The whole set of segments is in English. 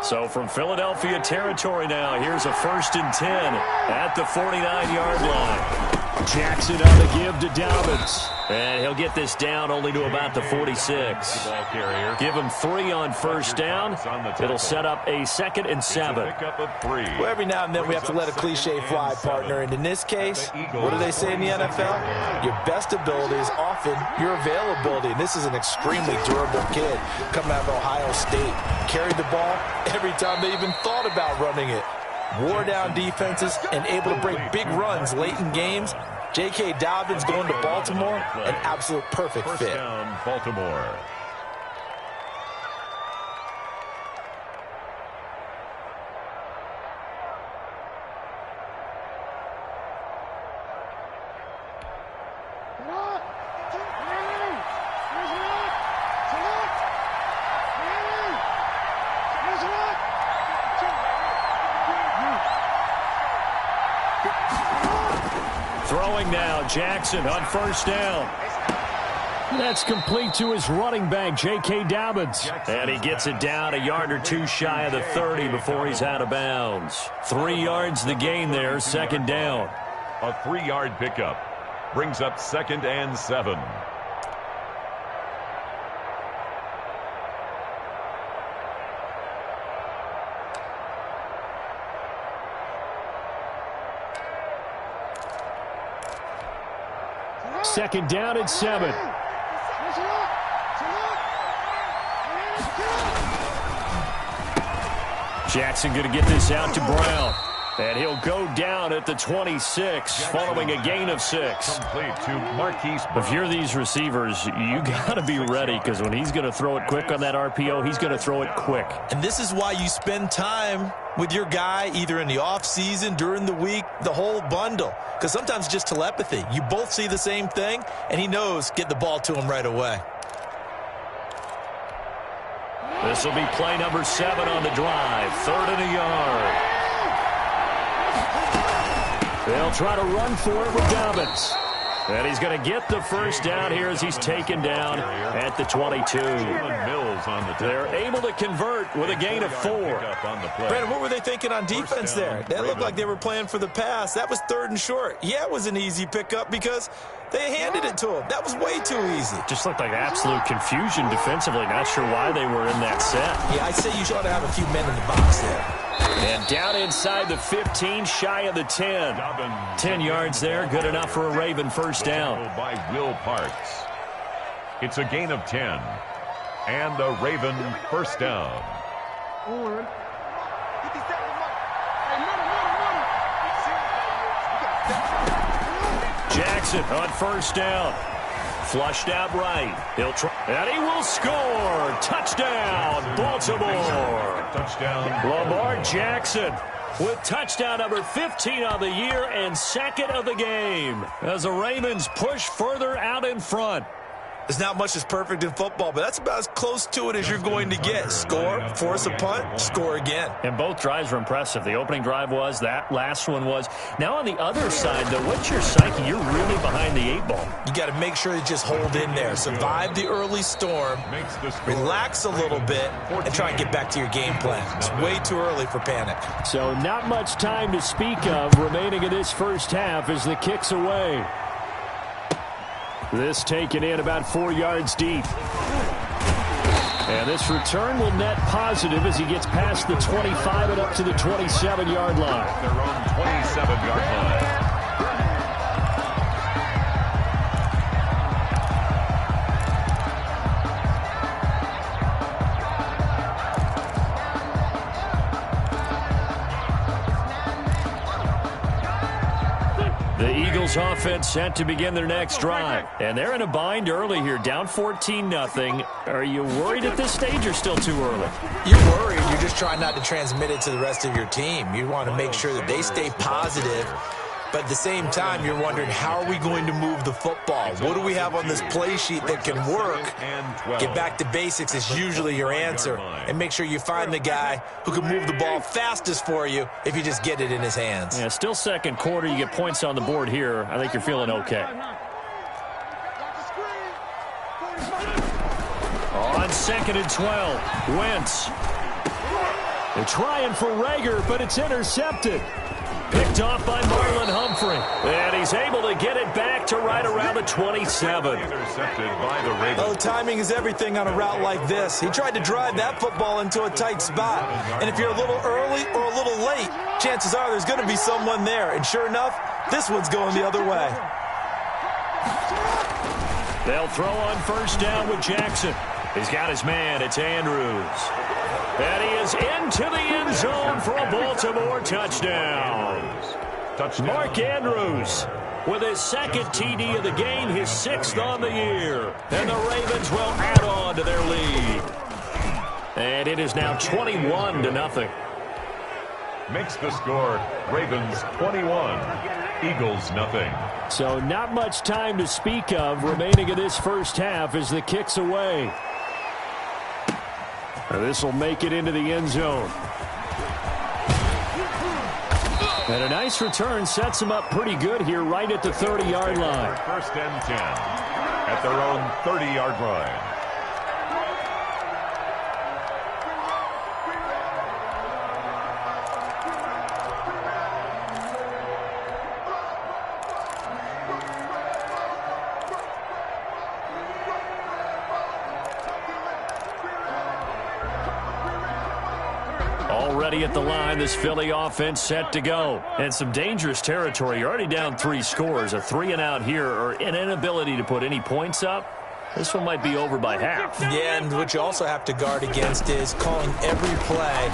So from Philadelphia territory now, here's a 1st and 10 at the 49-yard line. Jackson on the give to Dobbins. And he'll get this down only to about the 46. Give him 3 on 1st down. It'll set up a 2nd and 7. Well, every now and then we have to let a cliche fly, partner. And in this case, what do they say in the NFL? Your best ability is often your availability. And this is an extremely durable kid coming out of Ohio State. Carried the ball every time they even thought about running it. Wore down defenses and able to break big runs late in games. J.K. Dobbins going to Baltimore, an absolute perfect fit. Down, Baltimore. Throwing now, Jackson on 1st down. That's complete to his running back, J.K. Dobbins. And he gets it down a yard or 2 shy of the 30 before he's out of bounds. 3 yards the gain there, 2nd down. A 3-yard pickup brings up 2nd and 7. Second down and 7. Jackson going to get this out to Brown. And he'll go down at the 26 following a gain of 6. Complete to Marquise. If you're these receivers, you got to be ready because when he's going to throw it quick on that RPO, he's going to throw it quick. And this is why you spend time with your guy either in the offseason, during the week, the whole bundle. Because sometimes it's just telepathy. You both see the same thing, and he knows get the ball to him right away. This will be play number 7 on the drive. 3rd and a yard. They'll try to run for it with Dobbins. And he's going to get the 1st down here as he's taken down at the 22. They're able to convert with a gain of 4. Brandon, what were they thinking on defense there? That looked like they were playing for the pass. That was 3rd and short. Yeah, it was an easy pickup because they handed it to him. That was way too easy. Just looked like absolute confusion defensively. Not sure why they were in that set. Yeah, I'd say you ought to have a few men in the box there. And down inside the 15, shy of the 10. 10 yards there, good enough for a Raven 1st down. By Will Parks. It's a gain of 10. And a Raven 1st down. Jackson on 1st down. Flushed out right. He'll try, and he will score. Touchdown, Baltimore. Touchdown. Lamar Jackson with touchdown number 15 on the year and 2nd of the game as the Ravens push further out in front. There's not much that's perfect in football, but that's about as close to it as you're going to get. Score, force a punt, score again. And both drives were impressive. The opening drive was, that last one was. Now on the other side, though, what's your psyche? You're really behind the 8 ball. You got to make sure you just hold in there. Survive the early storm, relax a little bit, and try and get back to your game plan. It's way too early for panic. So not much time to speak of remaining in this 1st half as the kick's away. This taken in about 4 yards deep. And this return will net positive as he gets past the 25 and up to the 27-yard line. Their own 27-yard line. The Eagles offense set to begin their next drive. And they're in a bind early here, down 14-0. Are you worried at this stage or still too early? You're worried. You're just trying not to transmit it to the rest of your team. You want to make sure that they stay positive. But at the same time, you're wondering, how are we going to move the football? What do we have on this play sheet that can work? Get back to basics is usually your answer. And make sure you find the guy who can move the ball fastest for you if you just get it in his hands. Yeah, still 2nd quarter. You get points on the board here. I think you're feeling okay. On 2nd and 12, Wentz. They're trying for Rager, but it's intercepted. Picked off by Marlon Humphrey. And he's able to get it back to right around the 27. Intercepted by the Ravens. Oh, timing is everything on a route like this. He tried to drive that football into a tight spot. And if you're a little early or a little late, chances are there's going to be someone there. And sure enough, this one's going the other way. They'll throw on first down with Jackson. He's got his man. It's Andrews. And he is into the end zone for a Baltimore touchdown. Mark Andrews with his second TD of the game, his 6th on the year. And the Ravens will add on to their lead. And it is now 21-0. Makes the score Ravens 21, Eagles nothing. So not much time to speak of remaining in this first half as the kick's away. This will make it into the end zone. And a nice return sets them up pretty good here right at the 30-yard line. First and 10 at their own 30-yard line. Already at the line, this Philly offense set to go. And some dangerous territory. You're already down 3 scores. A 3-and-out here or an inability to put any points up. This one might be over by half. Yeah, and what you also have to guard against is calling every play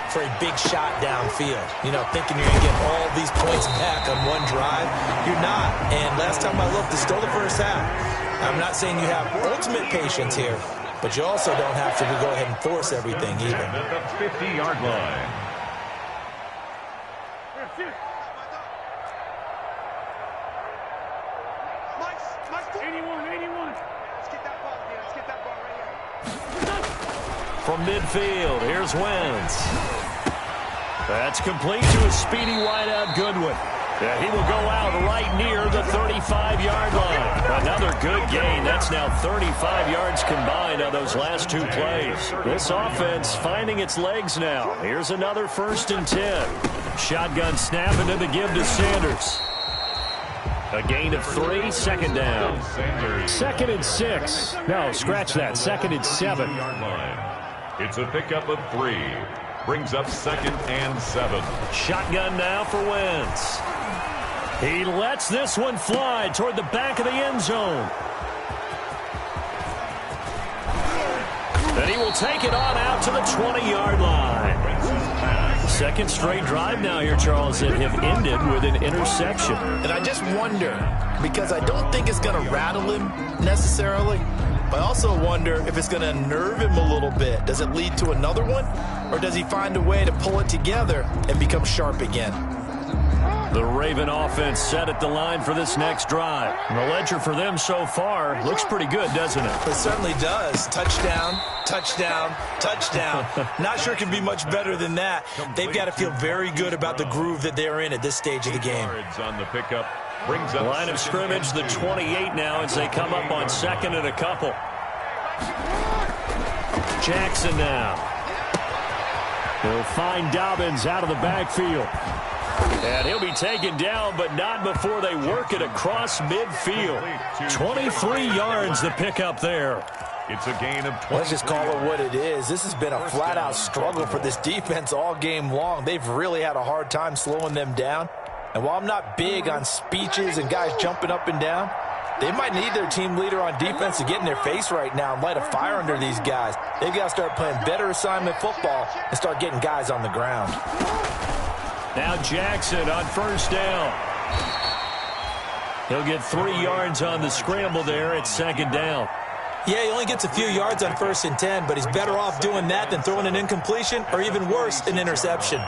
for a big shot downfield. You know, thinking you're going to get all these points back on one drive. You're not. And last time I looked, it's still the first half. I'm not saying you have ultimate patience here, but you also don't have to go ahead and force everything either. At the 50-yard line. From midfield, here's Wentz. That's complete to a speedy wideout Goodwin. Yeah, he will go out right near the 35-yard line. Another good gain. That's now 35 yards combined on those last 2 plays. This offense finding its legs now. Here's another 1st and 10. Shotgun snap into the give to Sanders. A gain of 3, 2nd down. 2nd and 6. No, scratch that. 2nd and 7. It's a pickup of 3. Brings up 2nd and 7. Shotgun now for Wentz. He lets this one fly toward the back of the end zone. And he will take it on out to the 20-yard line. 2nd straight drive now here, Charles, that have ended with an interception. And I just wonder, because I don't think it's going to rattle him necessarily, but I also wonder if it's going to unnerve him a little bit. Does it lead to another one? Or does he find a way to pull it together and become sharp again? The Raven offense set at the line for this next drive. And the ledger for them so far looks pretty good, doesn't it? It certainly does. Touchdown, touchdown, touchdown. Not sure it can be much better than that. They've got to feel very good about the groove that they're in at this stage of the game. On the pickup. Brings up line of scrimmage, the 28 now as they come up on 2nd and a couple. Jackson now. He'll find Dobbins out of the backfield. And he'll be taken down, but not before they work it across midfield. 23 yards to pick up there. It's a gain of 20. Let's just call it what it is. This has been a flat-out struggle for this defense all game long. They've really had a hard time slowing them down. And while I'm not big on speeches and guys jumping up and down, they might need their team leader on defense to get in their face right now and light a fire under these guys. They've got to start playing better assignment football and start getting guys on the ground. Now Jackson on first down. He'll get 3 yards on the scramble there at 2nd down. Yeah, he only gets a few yards on 1st and 10, but he's better off doing that than throwing an incompletion or even worse, an interception.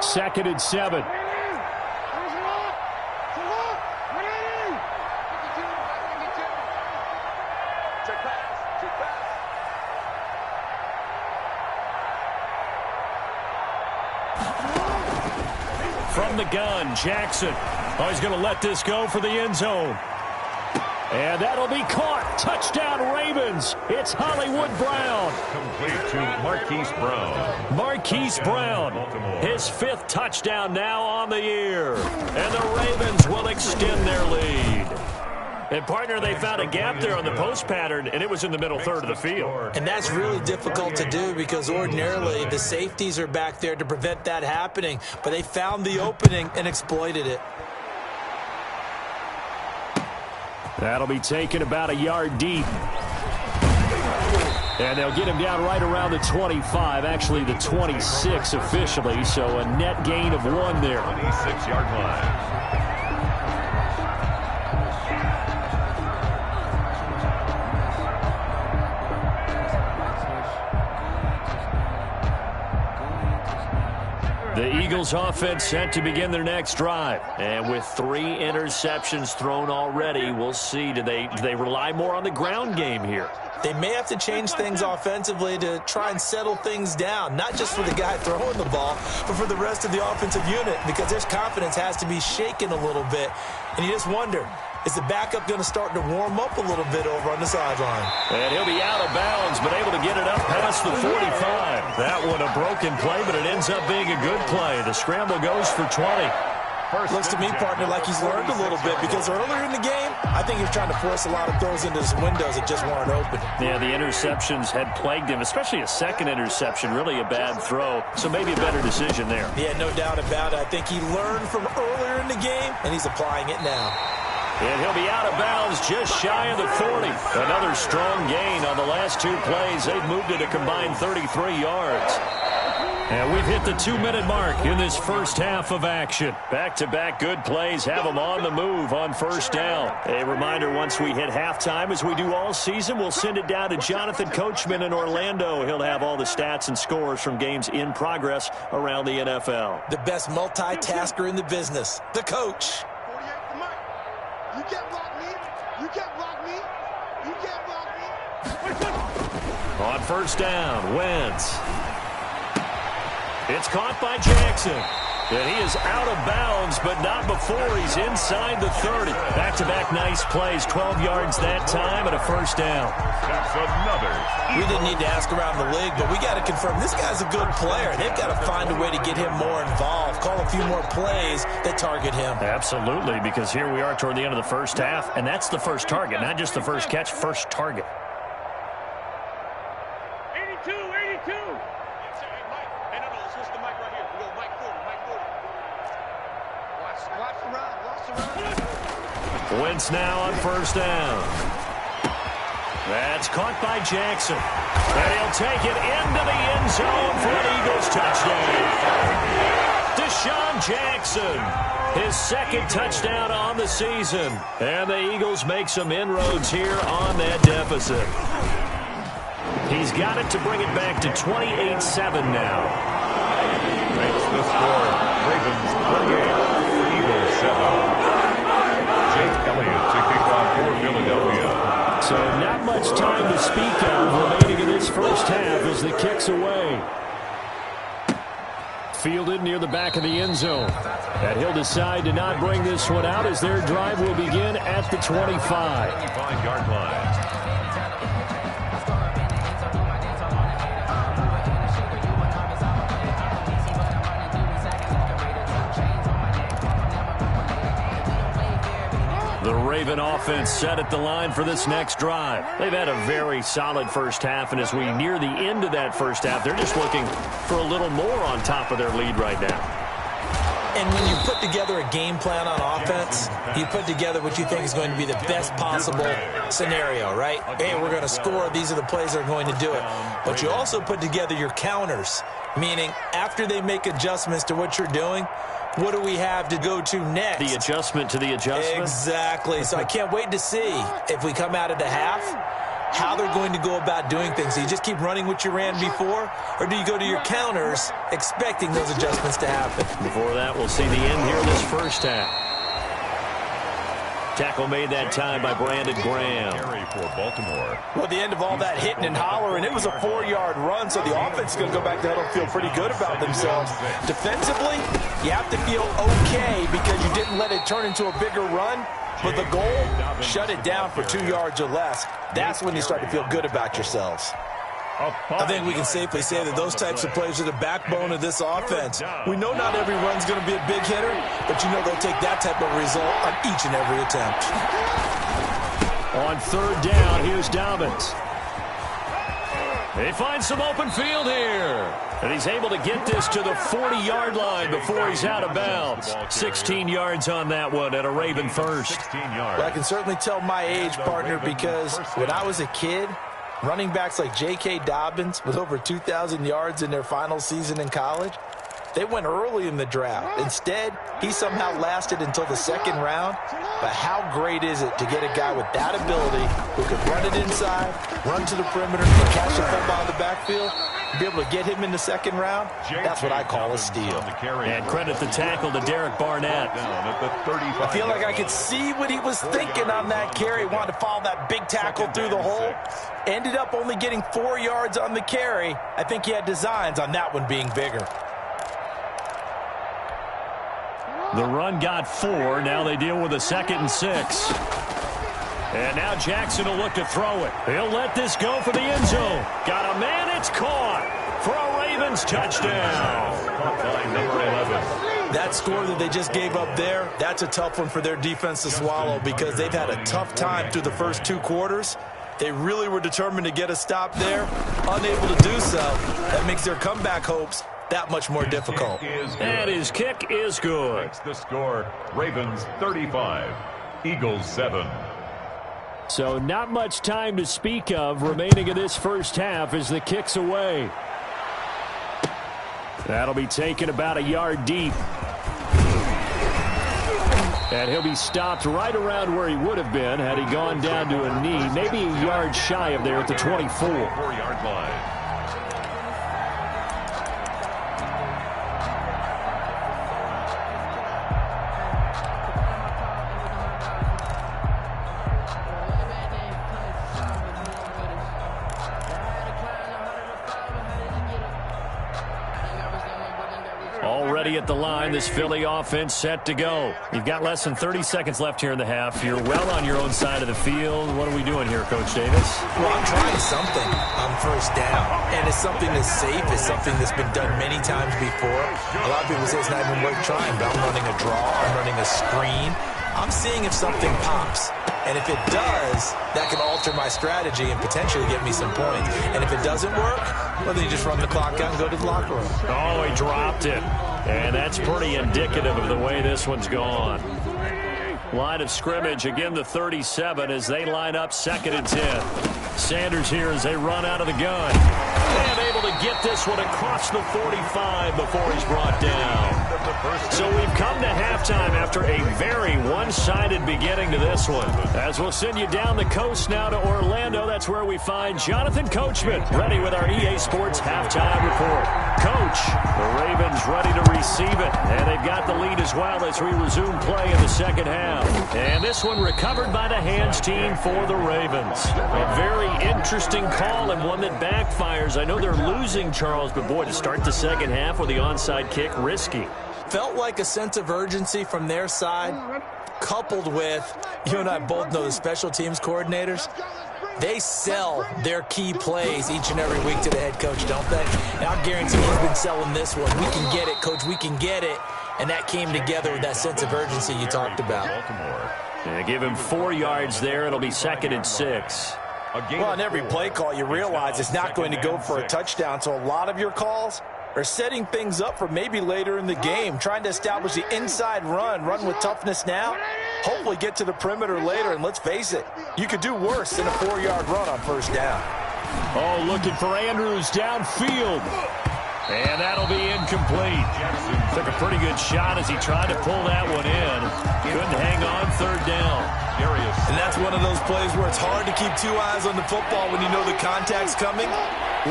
2nd and 7. From the gun, Jackson. Oh, he's going to let this go for the end zone. And that'll be caught. Touchdown, Ravens. It's Hollywood Brown. Complete to Marquise Brown. Marquise Brown, his 5th touchdown now on the year. And the Ravens will extend their lead. And, partner, they found a gap there on the post pattern, and it was in the middle third of the field. And that's really difficult to do because ordinarily the safeties are back there to prevent that happening. But they found the opening and exploited it. That'll be taken about a yard deep. And they'll get him down right around the 25, actually the 26 officially, so a net gain of 1 there. 26-yard line. The Eagles offense set to begin their next drive. And with 3 interceptions thrown already, we'll see. Do they rely more on the ground game here? They may have to change things offensively to try and settle things down, not just for the guy throwing the ball, but for the rest of the offensive unit, because their confidence has to be shaken a little bit. And you just wonder, is the backup going to start to warm up a little bit over on the sideline? And he'll be out of bounds, but able to get it up past the 45. That one a broken play, but it ends up being a good play. The scramble goes for 20. Looks to me, partner, like he's learned a little bit because earlier in the game, I think he was trying to force a lot of throws into his windows that just weren't open. Yeah, the interceptions had plagued him, especially a second interception, really a bad throw. So maybe a better decision there. Yeah, no doubt about it. I think he learned from earlier in the game, and he's applying it now. And he'll be out of bounds just shy of the 40. Another strong gain on the last 2 plays. They've moved it a combined 33 yards. And we've hit the 2-minute mark in this first half of action. Back-to-back good plays have them on the move on first down. A reminder, once we hit halftime, as we do all season, we'll send it down to Jonathan Coachman in Orlando. He'll have all the stats and scores from games in progress around the NFL. The best multitasker in the business, the coach. You can't block me. You can't block me. You can't block me. On first down, Wentz. It's caught by Jackson. And he is out of bounds, but not before he's inside the 30. Back-to-back nice plays, 12 yards that time and a first down. That's another. We didn't need to ask around the league, but we got to confirm this guy's a good player. They've got to find a way to get him more involved, call a few more plays that target him. Absolutely, because here we are toward the end of the first half, and that's the first target, not just the first catch, first target. 82, 82. Wentz now on first down. That's caught by Jackson. And he'll take it into the end zone for an Eagles touchdown. Deshaun Jackson, his 2nd touchdown on the season. And the Eagles make some inroads here on that deficit. He's got it to bring it back to 28-7 now. Makes the score. Ravens 28, Eagles 7. Jake Elliott to kick off for Philadelphia. So not much time to speak of remaining in this first half as the kick's away. Fielded near the back of the end zone. And he'll decide to not bring this one out as their drive will begin at the 25. 25-yard line. The Raven offense set at the line for this next drive. They've had a very solid first half, and as we near the end of that first half, they're just looking for a little more on top of their lead right now. And when you put together a game plan on offense, you put together what you think is going to be the best possible scenario, right? Hey, we're going to score. These are the plays that are going to do it. But you also put together your counters, meaning after they make adjustments to what you're doing, what do we have to go to next? The adjustment to the adjustment? Exactly. So I can't wait to see if we come out of the half, how they're going to go about doing things. Do you just keep running what you ran before, or do you go to your counters expecting those adjustments to happen? Before that, we'll see the end here in this first half. Tackle made that time by Brandon Graham. Carry for Baltimore. Well, the end of all that hitting and hollering, it was a 4-yard run, so the offense is going to go back to huddle and feel pretty good about themselves. Defensively, you have to feel okay because you didn't let it turn into a bigger run. But the goal, shut it down for 2 yards or less. That's when you start to feel good about yourselves. I think we can safely say that those types of plays are the backbone of this offense. We know not every run's going to be a big hitter, but you know they'll take that type of result on each and every attempt. On third down, here's Dobbins. He finds some open field here. And he's able to get this to the 40-yard line before he's out of bounds. 16 yards on that one and a Raven first. Well, I can certainly tell my age, partner, because when I was a kid, running backs like J.K. Dobbins with over 2,000 yards in their final season in college, they went early in the draft. Instead, he somehow lasted until the second round. But how great is it to get a guy with that ability who can run it inside, run to the perimeter, and catch the football in the backfield, and be able to get him in the second round? That's what I call a steal. And credit the tackle to Derek Barnett. I feel like I could see what he was thinking on that carry. Wanted to follow that big tackle through the hole. Ended up only getting 4 yards on the carry. I think he had designs on that one being bigger. The run got 4. Now they deal with a 2nd and 6. And now Jackson will look to throw it. He'll let this go for the end zone. Got a man. It's caught for a Ravens touchdown. That score that they just gave up there, that's a tough one for their defense to swallow because they've had a tough time through the first 2 quarters. They really were determined to get a stop there. Unable to do so. That makes their comeback hopes that much more difficult. And his kick is good. That's the score. Ravens 35, Eagles 7. So not much time to speak of remaining in this first half as the kick's away. That'll be taken about a yard deep. And he'll be stopped right around where he would have been had he gone down to a knee, maybe a yard shy of there at the 24. 4-yard line. Already at the line, this Philly offense set to go. You've got less than 30 seconds left here in the half. You're well on your own side of the field. What are we doing here, Coach Davis? Well, I'm trying something on first down, and it's something that's safe. It's something that's been done many times before. A lot of people say it's not even worth trying, but I'm running a draw. I'm running a screen. I'm seeing if something pops. And if it does, that can alter my strategy and potentially get me some points. And if it doesn't work, well, then you just run the clock out and go to the locker room. Oh, he dropped it. And that's pretty indicative of the way this one's gone. Line of scrimmage, again the 37 as they line up 2nd and 10. Sanders here as they run out of the gun. And able to get this one across the 45 before he's brought down. So we've come to halftime after a very one-sided beginning to this one. As we'll send you down the coast now to Orlando, that's where we find Jonathan Coachman ready with our EA Sports halftime report. Coach, the Ravens ready to receive it, and they've got the lead as well as we resume play in the second half. And this one recovered by the hands team for the Ravens. A very interesting call and one that backfires. I know they're losing, Charles, but boy, to start the second half with the onside kick, risky. Felt like a sense of urgency from their side, coupled with, you and I both know the special teams coordinators, they sell their key plays each and every week to the head coach, don't they? And I guarantee he's been selling this one. We can get it, coach, we can get it. And that came together with that sense of urgency you talked about. Yeah, give him 4 yards there. It'll be 2nd and 6. Well, on every play call, you realize it's not going to go for a touchdown. So a lot of your calls are setting things up for maybe later in the game, trying to establish the inside run with toughness now, hopefully get to the perimeter later. And let's face it, you could do worse than a 4-yard run on first down. Oh, looking for Andrews downfield. And that'll be incomplete. Took a pretty good shot as he tried to pull that one in. Couldn't hang on 3rd down. And that's one of those plays where it's hard to keep 2 eyes on the football when you know the contact's coming,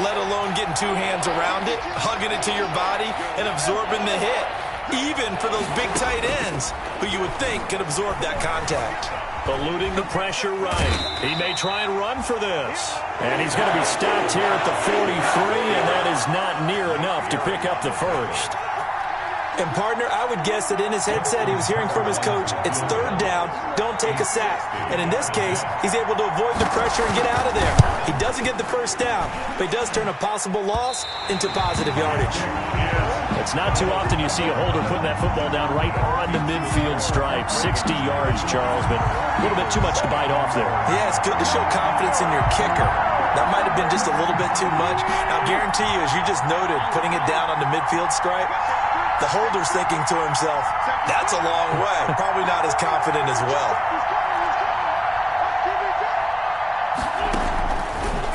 let alone getting 2 hands around it, hugging it to your body, and absorbing the hit. Even for those big tight ends who you would think could absorb that contact. Eluding the pressure right. He may try and run for this. And he's going to be stopped here at the 43, and that is not near enough to pick up the first. And, partner, I would guess that in his headset he was hearing from his coach, it's third down, don't take a sack. And in this case, he's able to avoid the pressure and get out of there. He doesn't get the first down, but he does turn a possible loss into positive yardage. It's not too often you see a holder putting that football down right on the midfield stripe. 60 yards, Charles, but a little bit too much to bite off there. Yeah, it's good to show confidence in your kicker. That might have been just a little bit too much. I'll guarantee you, as you just noted, putting it down on the midfield stripe, the holder's thinking to himself, that's a long way. Probably not as confident as well.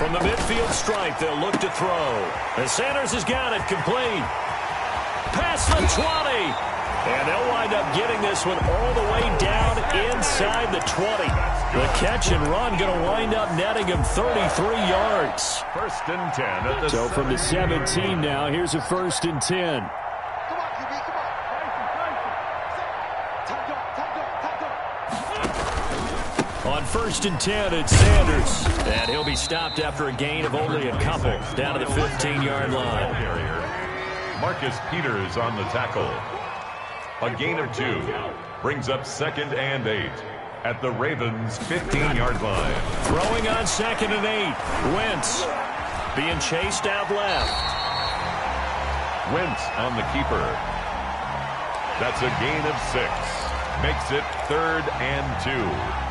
From the midfield stripe, they'll look to throw. And Sanders has got it complete. Past the 20. And they'll wind up getting this one all the way down inside the 20. The catch and run going to wind up netting him 33 yards. First and 10 at the So from the 17 now, here's a first and 10. Come on, QB, come on. On first and 10, it's Sanders. And he'll be stopped after a gain of only a couple down to the 15-yard line. Marcus Peters on the tackle. A gain of 2 brings up 2nd and 8 at the Ravens' 15-yard line. Throwing on 2nd and 8. Wentz being chased out left. Wentz on the keeper. That's a gain of 6. Makes it 3rd and 2.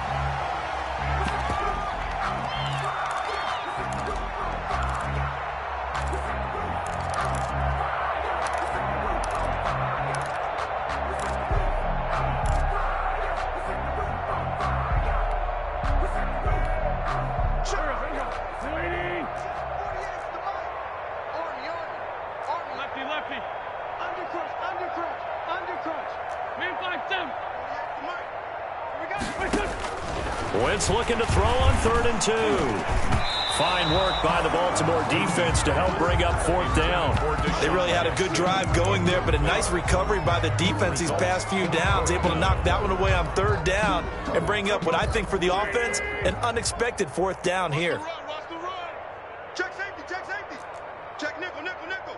Wentz looking to throw on 3rd and 2. Fine work by the Baltimore defense to help bring up 4th down. They really had a good drive going there, but a nice recovery by the defense these past few downs, able to knock that one away on 3rd down and bring up what I think for the offense, an unexpected 4th down here. Check safety, check safety. Check nickel, nickel, nickel.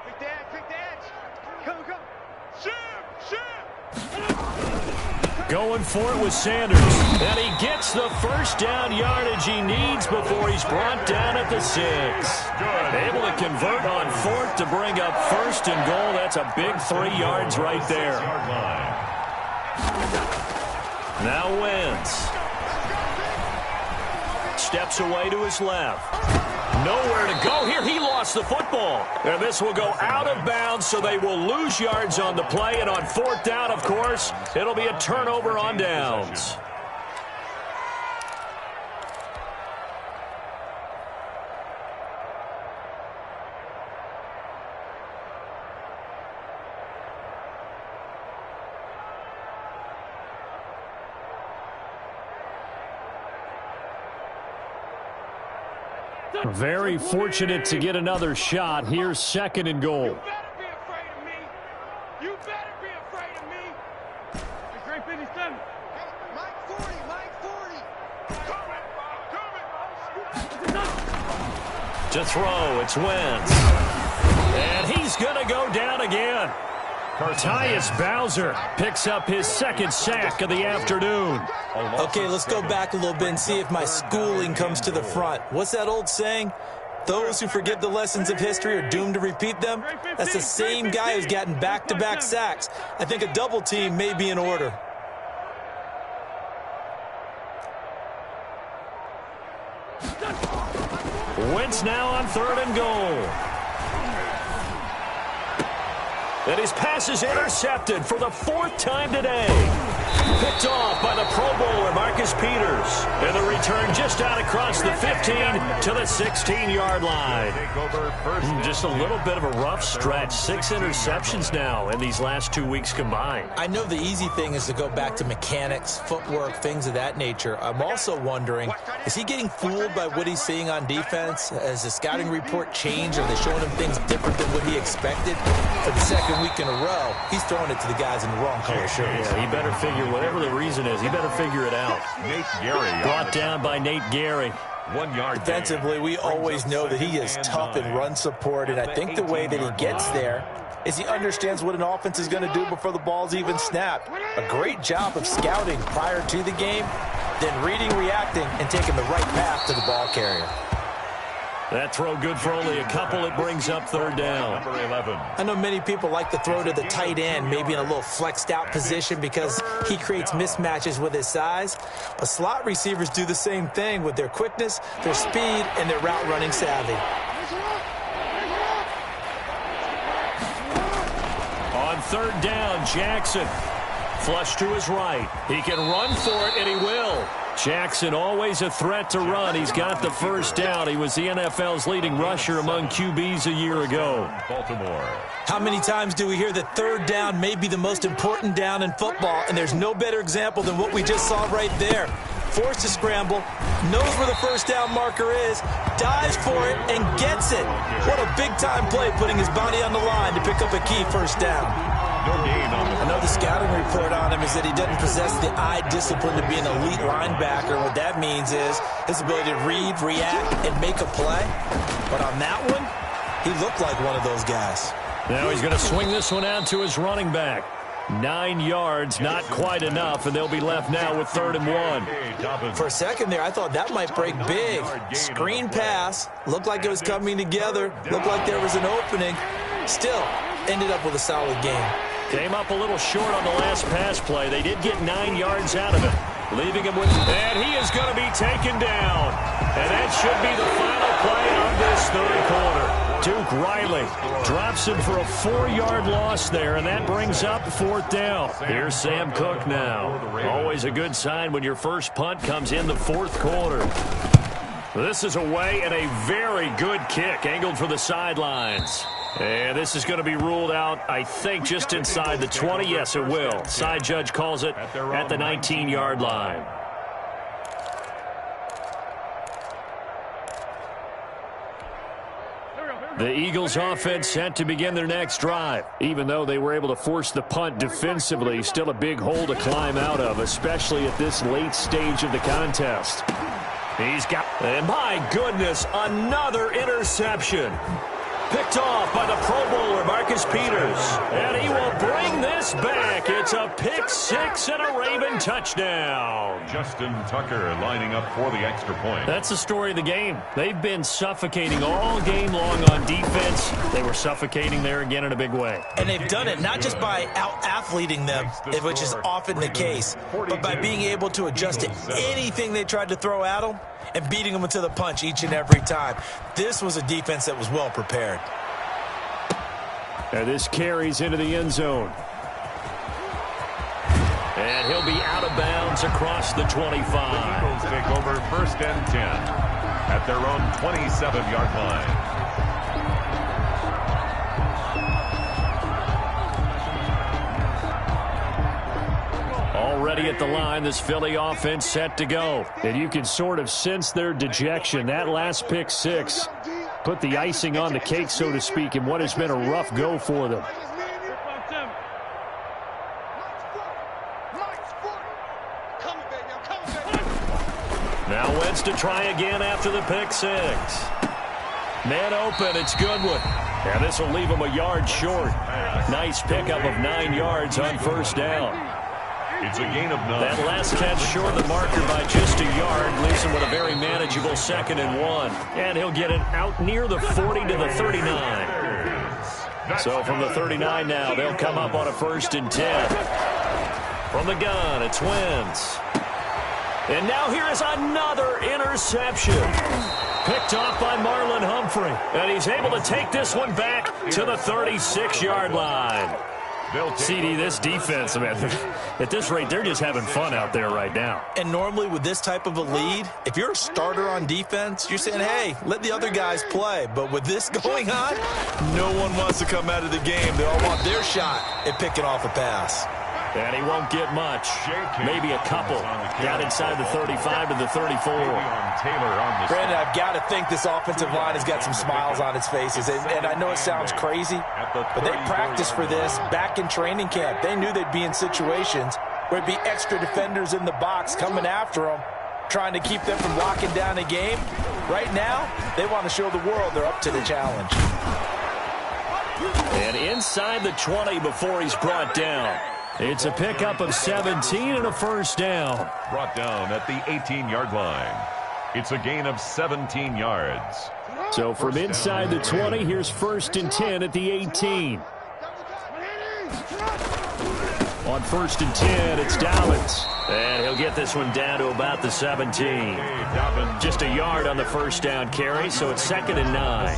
Quick the edge, quick the edge. Come, come. Shim. Going for it with Sanders. And he gets the first down yardage he needs before he's brought down at the 6. Able to convert on 4th to bring up 1st and goal. That's a big 3 yards right there. Now Wentz. Steps away to his left. Nowhere to go here. He lost the football. And this will go out of bounds, so they will lose yards on the play. And on 4th down, of course, it'll be a turnover on downs. Very fortunate to get another shot. Here's 2nd and goal. You better be afraid of me. You better be afraid of me. Great 57. Mike 40, Mike 40. To throw, it's Wentz. And he's going to go down again. Tyus Bowser picks up his 2nd sack of the afternoon. Okay, let's go back a little bit and see if my schooling comes to the front. What's that old saying? Those who forget the lessons of history are doomed to repeat them. That's the same guy who's gotten back-to-back sacks. I think a double team may be in order. Wentz now on 3rd and goal. And his pass is intercepted for the 4th time today. Picked off by the Pro Bowler, Marcus Peters. And the return just out across the 15 to the 16-yard line. Just a little bit of a rough stretch. 6 interceptions now in these last 2 weeks combined. I know the easy thing is to go back to mechanics, footwork, things of that nature. I'm also wondering, is he getting fooled by what he's seeing on defense? Has the scouting report changed? Are they showing him things different than what he expected? For the 2nd week in a row, he's throwing it to the guys in the wrong color shirts. Yeah, he better figure, whatever the reason is, he better figure it out. Nate Gary Brought down by Nate Gary. 1 yard. Defensively, we always know that he is tough in run support, and I think the way that he gets there is he understands what an offense is going to do before the ball's even snapped. A great job of scouting prior to the game, then reading, reacting, and taking the right path to the ball carrier. That throw good for only a couple. It brings up third down. Number 11. I know many people like to throw to the tight end, maybe in a little flexed out position because he creates mismatches with his size. But slot receivers do the same thing with their quickness, their speed, and their route running savvy. On third down, Jackson. Flush to his right. He can run for it, and he will. Jackson always a threat to run. He's got the first down. He was the NFL's leading rusher among QBs a year ago. Baltimore. How many times do we hear that third down may be the most important down in football, and there's no better example than what we just saw right there. Forced to scramble, knows where the first down marker is, dives for it, and gets it. What a big-time play, putting his body on the line to pick up a key first down. No gain on the I know the scouting report on him is that he doesn't possess the eye discipline to be an elite linebacker. What that means is his ability to read, react, and make a play. But on that one, he looked like one of those guys. Now he's going to swing this one out to his running back. 9 yards, not quite enough, and they'll be left now with 3rd and 1. For a second there, I thought that might break big. Screen pass, looked like it was coming together, looked like there was an opening. Still, ended up with a solid game. Came up a little short on the last pass play. They did get 9 yards out of it, leaving him with... And he is going to be taken down. And that should be the final play of this third quarter. Duke Riley drops him for a 4-yard loss there, and that brings up 4th down. Here's Sam Cook now. Always a good sign when your first punt comes in the 4th quarter. This is away, and a very good kick angled for the sidelines. And this is going to be ruled out, I think, just inside the 20. Yes, it will. Side judge calls it at the 19-yard line. The Eagles offense set to begin their next drive. Even though they were able to force the punt defensively, still a big hole to climb out of, especially at this late stage of the contest. He's got, and my goodness, another interception. Picked off by the Pro Bowler, Marcus Peters. And he will bring this back. It's a pick six and a Raven touchdown. Justin Tucker lining up for the extra point. That's the story of the game. They've been suffocating all game long on defense. They were suffocating there again in a big way. And they've done it not just by out-athleting them, which is often the case, but by being able to adjust to anything they tried to throw at them and beating them into the punch each and every time. This was a defense that was well prepared. And this carries into the end zone. And he'll be out of bounds across the 25. Eagles take over 1st and 10 at their own 27-yard line. Already at the line, this Philly offense set to go. And you can sort of sense their dejection. That last pick six put the icing on the cake, so to speak, in what has been a rough go for them. Now Wentz to try again after the pick six. Man open, it's Goodwin. And this will leave him a yard short. Nice pickup of 9 yards on first down. It's a gain of 9. That last catch short of the marker by just a yard leaves him with a very manageable 2nd and 1. And he'll get it out near the 40 to the 39. So from the 39 now, they'll come up on a 1st and 10. From the gun, it's Wentz. And now here is another interception. Picked off by Marlon Humphrey. And he's able to take this one back to the 36-yard line. CD, this defense, man, at this rate, they're just having fun out there right now. And normally with this type of a lead, if you're a starter on defense, you're saying, hey, let the other guys play. But with this going on, no one wants to come out of the game. They all want their shot at picking off a pass. And he won't get much. Maybe a couple. Down inside the 35 to the 34. Brandon, I've got to think this offensive line has got some smiles on its faces. And I know it sounds crazy, but they practiced for this back in training camp. They knew they'd be in situations where it'd be extra defenders in the box coming after them, trying to keep them from locking down a game. Right now, they want to show the world they're up to the challenge. And inside the 20 before he's brought down. It's a pickup of 17 and a first down. Brought down at the 18-yard line. It's a gain of 17 yards. So from inside the 20, here's 1st and 10 at the 18. On 1st and 10, it's Dobbins. And he'll get this one down to about the 17. Just a yard on the first down carry, so it's 2nd and 9.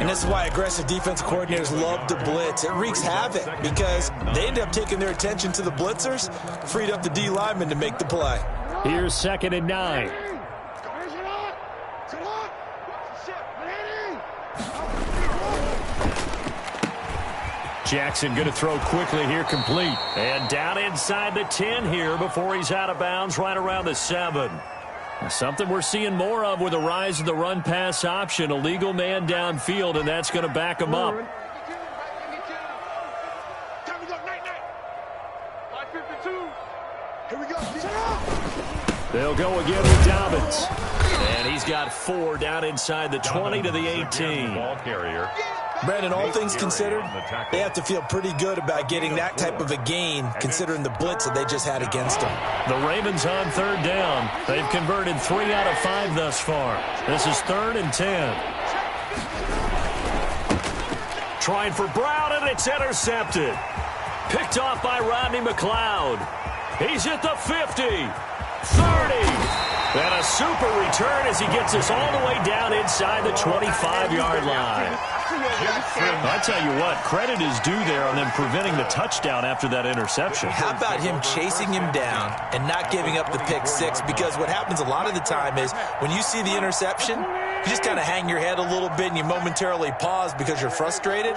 And this is why aggressive defense coordinators love to blitz. It wreaks havoc because they end up taking their attention to the blitzers, freed up the D lineman to make the play. Here's 2nd and 9. Jackson going to throw quickly here, complete. And down inside the 10 here before he's out of bounds right around the 7. Something we're seeing more of with the rise of the run-pass option. A legal man downfield, and that's going to back him up. They'll go again with Dobbins. And he's got 4 down inside the 20 to the 18. Ball carrier. Brandon, all things considered, they have to feel pretty good about getting that type of a gain considering the blitz that they just had against them. The Ravens on 3rd down. They've converted 3 out of 5 thus far. This is 3rd and 10. Trying for Brown, and it's intercepted. Picked off by Rodney McLeod. He's at the 50, 30. And a super return as he gets us all the way down inside the 25-yard line. I tell you what, credit is due there on them preventing the touchdown after that interception. How about him chasing him down and not giving up the pick 6? Because what happens a lot of the time is when you see the interception, you just kind of hang your head a little bit and you momentarily pause because you're frustrated.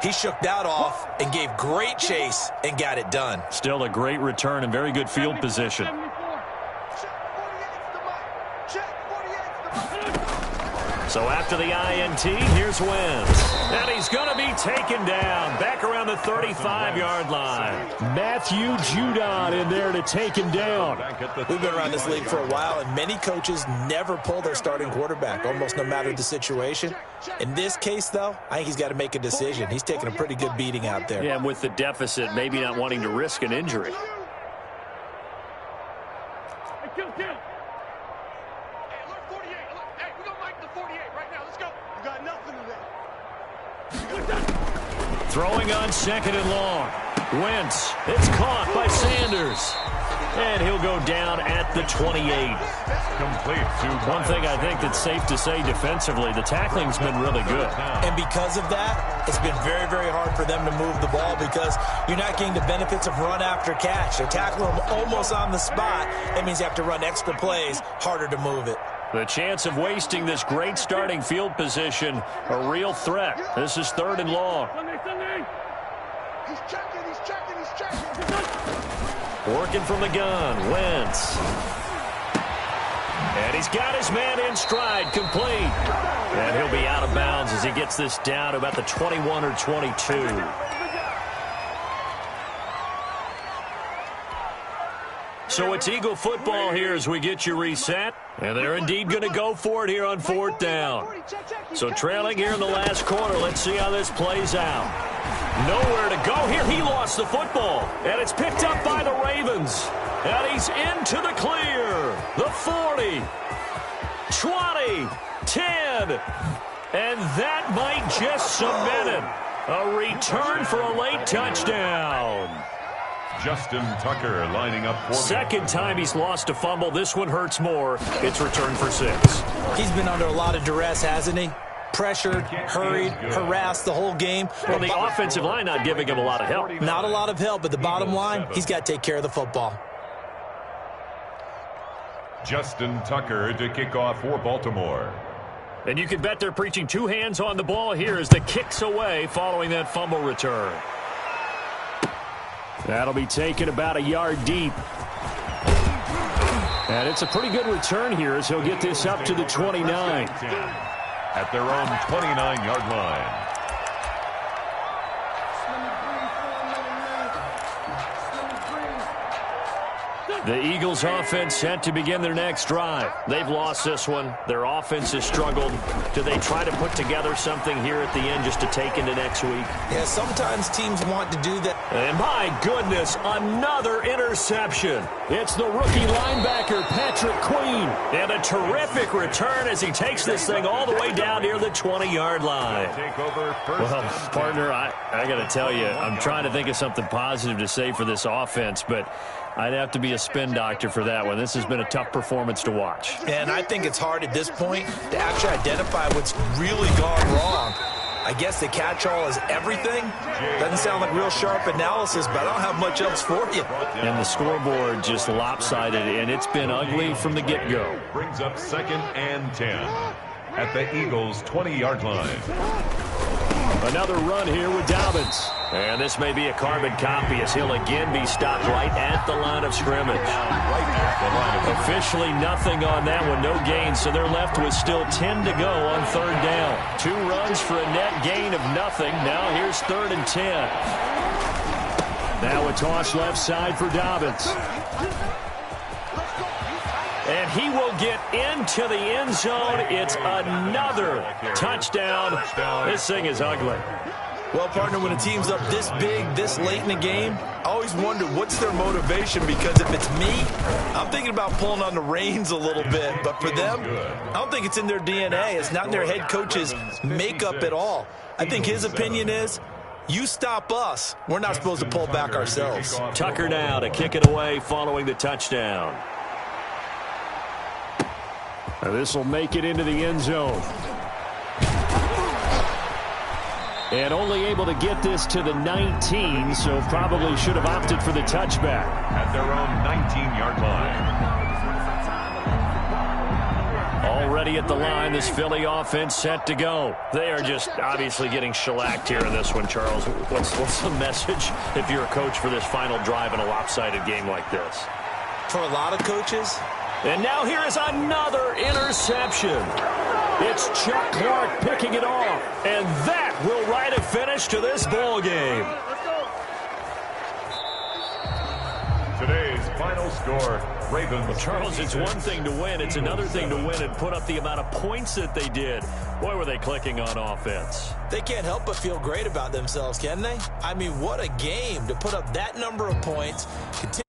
He shook that off and gave great chase and got it done. Still a great return and very good field position. So after the INT, here's Wentz. And he's going to be taken down back around the 35-yard line. Matthew Judon in there to take him down. We've been around this league for a while, and many coaches never pull their starting quarterback, almost no matter the situation. In this case, though, I think he's got to make a decision. He's taking a pretty good beating out there. Yeah, and with the deficit, maybe not wanting to risk an injury. Throwing on 2nd and long. Wentz. It's caught by Sanders. And he'll go down at the 28. Complete to one thing I think that's safe to say defensively, the tackling's been really good. And because of that, it's been very, very hard for them to move the ball because you're not getting the benefits of run after catch. They tackle them almost on the spot. That means you have to run extra plays, harder to move it. The chance of wasting this great starting field position, a real threat. This is 3rd and long. He's checking. Working from the gun, Wentz. And he's got his man in stride, complete. And he'll be out of bounds as he gets this down to about the 21 or 22. So it's Eagle football here as we get you reset. And they're indeed going to go for it here on 4th down. So trailing here in the last quarter, let's see how this plays out. Nowhere to go here. He lost the football. And it's picked up by the Ravens. And he's into the clear. The 40, 20, 10. And that might just cement it. A return for a late touchdown. Justin Tucker lining up for 2nd time he's lost a fumble. This one hurts more. It's returned for 6. He's been under a lot of duress, hasn't he? Pressured, hurried, harassed the whole game. Well, the offensive line not giving him a lot of help. Not a lot of help, but the bottom line, he's got to take care of the football. Justin Tucker to kick off for Baltimore. And you can bet they're preaching 2 hands on the ball here as the kick's away following that fumble return. That'll be taken about a yard deep. And it's a pretty good return here as he'll get this up to the 29. At their own 29-yard line. The Eagles offense set to begin their next drive. They've lost this one. Their offense has struggled. Do they try to put together something here at the end just to take into next week? Yeah, sometimes teams want to do that. And my goodness, another interception. It's the rookie linebacker, Patrick Queen. And a terrific return as he takes this thing all the way down near the 20-yard line. Well, partner, I got to tell you, I'm trying to think of something positive to say for this offense, but I'd have to be a spin doctor for that one. This has been a tough performance to watch. And I think it's hard at this point to actually identify what's really gone wrong. I guess the catch-all is everything. Doesn't sound like real sharp analysis, but I don't have much else for you. And the scoreboard just lopsided, and it's been ugly from the get-go. Brings up 2nd and 10 at the Eagles' 20-yard line. Another run here with Dobbins. And this may be a carbon copy as he'll again be stopped right at the line of scrimmage. Officially nothing on that one, no gain, so they're left with still 10 to go on 3rd down. 2 runs for a net gain of nothing. Now here's 3rd and 10. Now a toss left side for Dobbins. And he will get into the end zone. It's another touchdown. This thing is ugly. Well, partner, when a team's up this big, this late in the game, I always wonder what's their motivation, because if it's me, I'm thinking about pulling on the reins a little bit. But for them, I don't think it's in their DNA. It's not in their head coach's makeup at all. I think his opinion is, you stop us, we're not supposed to pull back ourselves. Tucker now to kick it away following the touchdown. This will make it into the end zone. And only able to get this to the 19, so probably should have opted for the touchback. At their own 19-yard line. Already at the line, this Philly offense set to go. They are just obviously getting shellacked here in this one, Charles. What's the message if you're a coach for this final drive in a lopsided game like this? For a lot of coaches. And now here is another interception. It's Chuck Clark picking it off. And that will write a finish to this ball game. Today's final score, Ravens. Well, Charles, it's one thing to win. It's another thing to win and put up the amount of points that they did. Boy, were they clicking on offense. They can't help but feel great about themselves, can they? I mean, what a game to put up that number of points. Continue